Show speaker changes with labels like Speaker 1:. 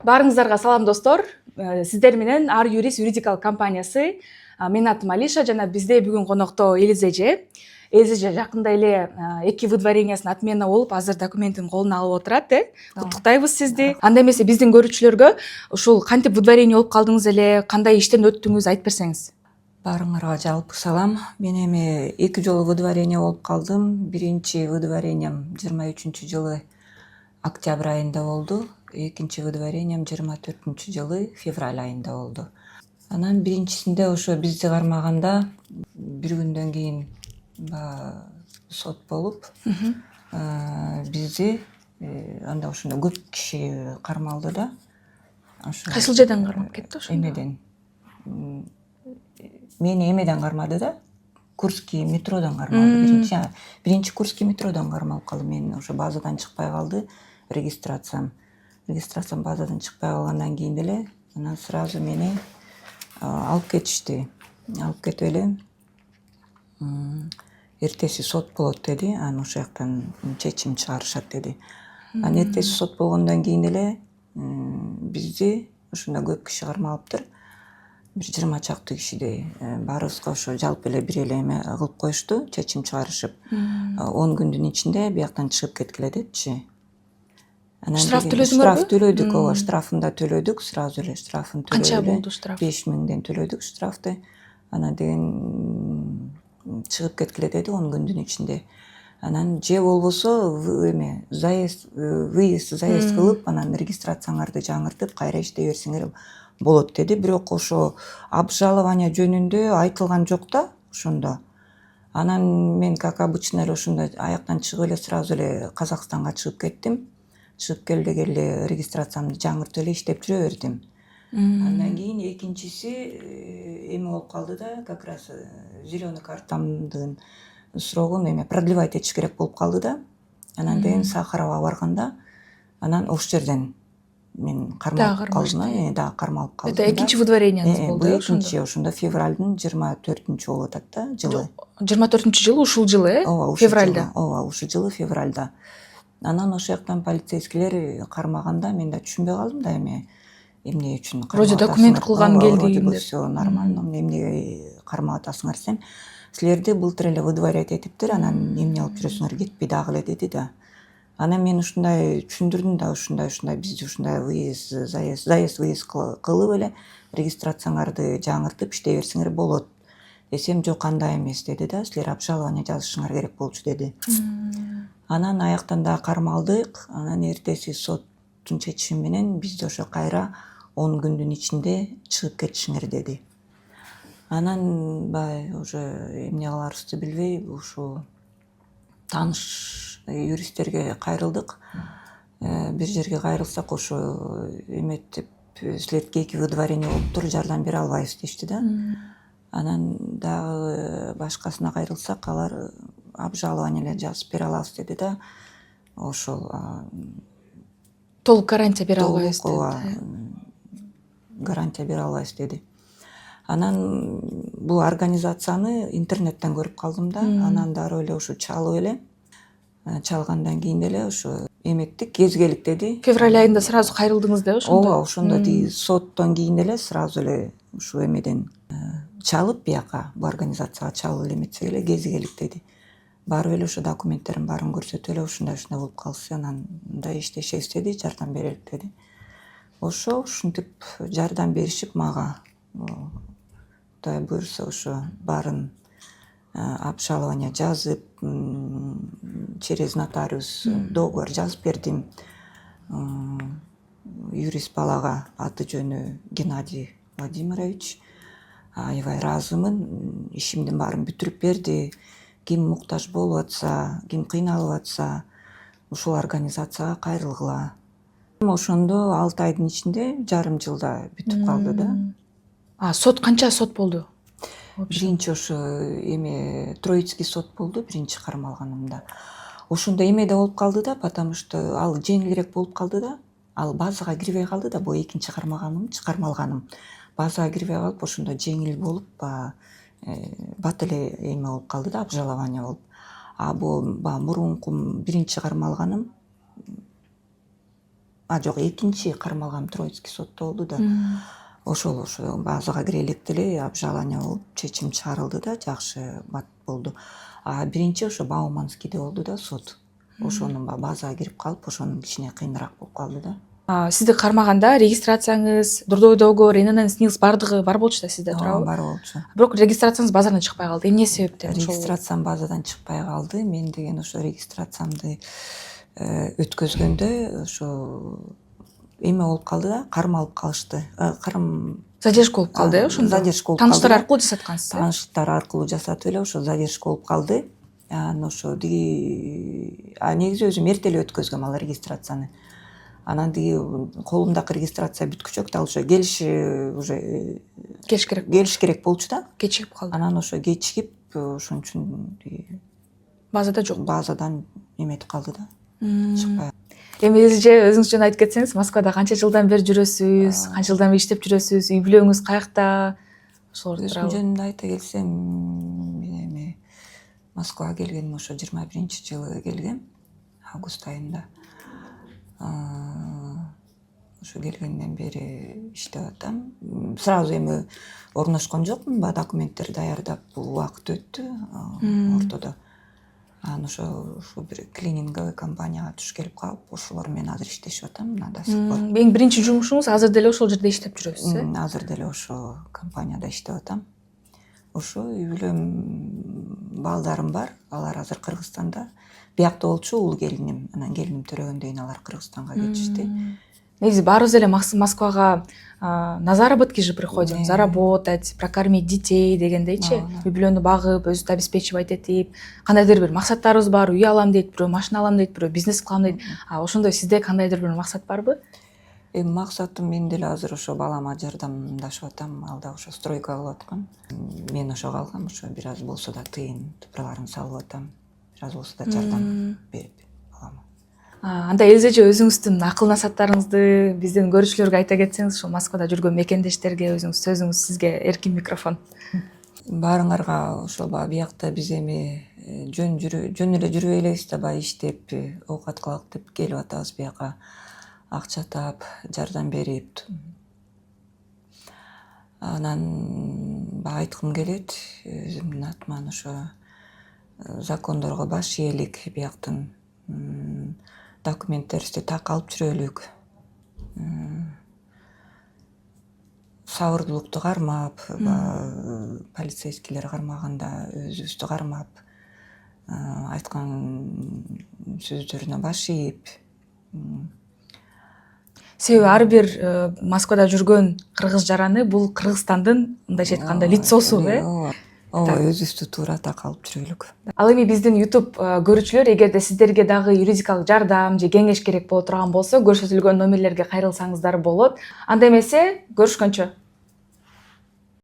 Speaker 1: Баарыңыздарга салам достор. Сиздер менен Ар Юрис юридикалык компаниясы. Менин атым Алиша жана бизде бүгүн конокто Элиз эже. Элиз эже жакында эле эки выдворениясынын отмена болуп, азыр документин колуна алып отурат. Куттуктайбыз сизди. Анда эмесе биздин көрүүчүлөргө ушул кантип выдворение болуп калдыңыз эле, кандай иштен өттүңүз айтып берсеңиз.
Speaker 2: Баарыңарга жалпы салам. Мен эми 2 жолу выдворение болуп калдым. Биринчи выдворением 23-жылы октябрь айында болду. Экинчи выдворением 24-жылы февраль айында болду. Анан биринчисинде ошо бизди кармаганда бир күндөн кийин сот болуп, бизди анда ошондо көп киши кармалды да.
Speaker 1: Кайсыл жерден кармап кетти ошо?
Speaker 2: Эмеден. Мени эмеден кармады да. Курский метродон кармалды. Биринчи Курский метродон кармалып калды. Мен ошо базадан чыкпай калды регистрациям базадан чыкпай калгандан кийин деле анан сразу мени алып кетишти. Алып кетип эле эртеси сот болот деди. Анан ошол жактан чечим чыгарышат деди. Анан эртеси сот болгондон кийин деле бизди ошондо көп киши кармалыптыр. Бир 20 чакты кишидей. Баарыбызга ошо жалпы эле бир эле эме кылып коюшту, чечим чыгарышып. 10 күндүн ичинде бияктан чыгып кеткиле депчи.
Speaker 1: Штраф төлөдүңөрбү?
Speaker 2: Штраф төлөдүк, ооба, штрафын да төлөдүк, сразу эле штрафын төлөдүк.
Speaker 1: Канча болду штраф?
Speaker 2: 5000 төлөдүк штрафты. Анан деген чыгып кеткиле деди 10 күндүн ичинде. Анан же болбосо эме выезд кылып, анан регистрацияңарды жаңыртып, кайра иштей берсеңер болот деди. Бирок ошо обжалование жөнүндө айтылган жок да ошондо. Анан мен как обычно эле ошондо аяктан чыгып эле сразу эле Казакстанга чыгып кеттим. Чыгып келе регистрациямды жаңыртып эле иштеп жүрө бердим. Андан кийин экинчиси эме болуп калды да, как раз зеленый картамдын срогун эме продлевать этиш керек болуп калды да. Анан деген Сахарова барганда, анан ошол жерден мен кармалып калдым, дагы кармалып калдым.
Speaker 1: Это экинчи выдворенияңыз болду,
Speaker 2: бул экинчи, ошондо февралдын 24-чү болуп атат да, жылы.
Speaker 1: 24-жылы ушул жылы,
Speaker 2: Ооба,
Speaker 1: февралда.
Speaker 2: Ооба, ушул жылы февралда. Анан ошол жактан полицейскийлер кармаганда мен да түшүнбөй калдым да эмне үчүн кармап
Speaker 1: Вроде документ кылган келди деп.
Speaker 2: Всё нормально, эмнеге кармап атасыңар десем, силерди былтыр эле выдворять этиптир, анан эмне кылып жүрөсүңөр, кетпей дагы эле деди да. Анан мен ушундай түшүндүрдүм да, ушундай бизди ушундай выезд кылып эле регистрацияңарды жаңыртып иштей берсеңер болот десем, жок, андай эмес деди да, силер обжалование жазышыңар керек болчу деди. Анан аяктан да кармалдык. Анан эртеси соттун чечими менен бизди ошо кайра 10 күндүн ичинде чыгып кетишиңер деди. Анан уже эмне кыларыбызды билбей, ушул тааныш юристтерге кайрылдык. Бир жерге кайрылсак, ошо эметип, силердики 2 выдворение болуптур, жардам бере албайбыз дешти да. Анан дагы башкасына кайрылсак, алар обжалование эле жазып бере алабыз деди да. Ошол
Speaker 1: Толук гарантия бере албайбыз деди.
Speaker 2: Гарантия бере албайбыз деди. Анан бул организацияны интернеттен көрүп калдым да. Анан дароо эле ушу чалып эле. Чалгандан кийин деле ошо эметтик, кезгелик деди.
Speaker 1: Февраль айында сразу кайрылдыңыз да ошондо?
Speaker 2: Ооба, ошондо соттон кийин деле сразу эле ушу эмеден чалып, бияка бул организацияга чалып эле эметсек эле кезгелик деди. Барып эле ошо документтерин баарын көрсөтүп эле ушундай болуп калсы, анан мындай иштешебиз деди, жардам берелик деди. Ошо ушинтип жардам беришип мага, Кудай буюрса, ошо баарын обжалование жазып, через нотариус договор жазып бердим. Юрист балага, аты жөнү Геннадий Владимирович, аябай ыраазымын, ишимдин баарын бүтүрүп берди. Ким муктаж болуп атса, ким кыйналып атса, ушул организацияга кайрылгыла. Ошондо 6 айдын ичинде, жарым жылда бүтүп калды да.
Speaker 1: Сот канча сот болду?
Speaker 2: Биринчи ошо эме Троицкий сот болду, биринчи кармалганымда. Ошондо эмеде болуп калды да, потому что ал жеңилирээк болуп калды да. Ал базага кирбей калды да, бул экинчи кармалганым. Базага кирбей калып, ошондо жеңил болуп, бат эле эме болуп калды да, обжалование болуп. Бул мурунку биринчи кармалганым жок, экинчи кармалган Троицкий сотто болду да. Ошо базага кире электе эле обжалование болуп чечим чыгарылды да, жакшы бат болду. А биринчи ошо Бауманскийде болду да сот. Ошонун базага кирип калып, ошонун кичине кыйыныраак болуп калды да.
Speaker 1: Сизди кармаганда регистрацияңыз, трудовой договор, ИНН-ыңыз бардыгы бар болчу да сизде, туурабы?
Speaker 2: Бар болчу.
Speaker 1: Бирок регистрацияңыз базардан чыкпай калды. Эмне себептен?
Speaker 2: Регистрациям базадан чыкпай калды. Мен деген ошо регистрациямды өткөзгөндө ошо эме болуп калды да, кармалып калышты.
Speaker 1: Задержка болуп калды, ошондо.
Speaker 2: Задержка болуп калды.
Speaker 1: Тааныштар аркылуу жасаткансыз.
Speaker 2: Тааныштар аркылуу жасатып эле ошо задержка болуп калды. Анан ошо негизи өзүм эрте эле өткөзгөм ал регистрацияны. Анан колумдагы регистрация бүткүчө дал ошо уже келиш керек болчу да.
Speaker 1: Кечигип калды.
Speaker 2: Анан ошо кечигип, ошон үчүн
Speaker 1: Базада жок.
Speaker 2: Базадан эметип калды да. Чыкпай.
Speaker 1: Эми Элизеже, өзүңүз жөн айтып кетсеңиз, Москвада канча жылдан бери жүрөсүз, канча жылдан бери иштеп жүрөсүз, үй бүлөңүз каякта? Ошолорду
Speaker 2: Өзүм жөнүндө айта келсем, мен эми Москвага келгеним ошо 21-жылы келгем, август айында. Ошо келгенден бери иштеп атам. Сразу эми орношкон жокмун, документтер даярдап убакыт өттү ортодо. Анан ошо бир клининговый компанияга туш келип калып, ошолор менен азыр иштешип атам, до сих пор.
Speaker 1: Эң биринчи жумушуңуз азыр деле ошол жерде иштеп жүрөсүз, э?
Speaker 2: Азыр деле ошо компанияда иштеп атам. Ошо үй бүлөм, балдарым бар, алар азыр Кыргызстанда. Биякта болчу ул келиним, анан келиним төрөгөндөн кийин алар Кыргызстанга кетишти.
Speaker 1: Негизи баарыбыз эле Москвага на заработки же приходим, заработать, прокормить детей дегендейчи, үй бүлөнү багып, өзүбүздү обеспечивать этип, кандайдыр бир максаттарыбыз бар, үй алам дейт, бирөө машина алам дейт, бирөө бизнес кылам дейт. Ошондой сизде кандайдыр бир максат барбы?
Speaker 2: Максатым, мен деле азыр ошо балама жардамдашып атам, ал да ошо стройка кылып аткан. Мен ошого алгам, ошо бир аз болсо да тыйын тупурларын салып атам, бир аз болсо да жардам берип балама.
Speaker 1: Анда Элизеже, өзүңүздүн акыл насааттарыңызды биздин көрүүчүлөргө айта кетсеңиз, ушул Москвада жүргөн мекендештерге сөзүңүз сизге, эркин микрофон.
Speaker 2: Баарыңарга ошол биякта биз эми жөн эле жүрбөй элебиз да, баягы иштеп, оокат кылалык деп келип атабыз бияка. Акча таап, жардам берип. Анан айткым келет, өзүмдүн атыман ошо закондорго баш ээлик, бияктын документтерибизди так алып жүрөлүк. Сабырдуулукту кармап, полицейскийлер кармаганда өзүбүздү кармап, айткан сөздөрүнө баш ийип.
Speaker 1: Себеби ар бир Москвада жүргөн кыргыз жараны бул Кыргызстандын мындайча айтканда лицосу, э?
Speaker 2: Ооба, өзүбүздү туура так алып жүрөлүк.
Speaker 1: Ал эми биздин YouTube көрүүчүлөр, эгерде сиздерге дагы юридикалык жардам же кеңеш керек боло турган болсо, көрсөтүлгөн номерлерге кайрылсаңыздар болот. Анда эмесе, көрүшкөнчө.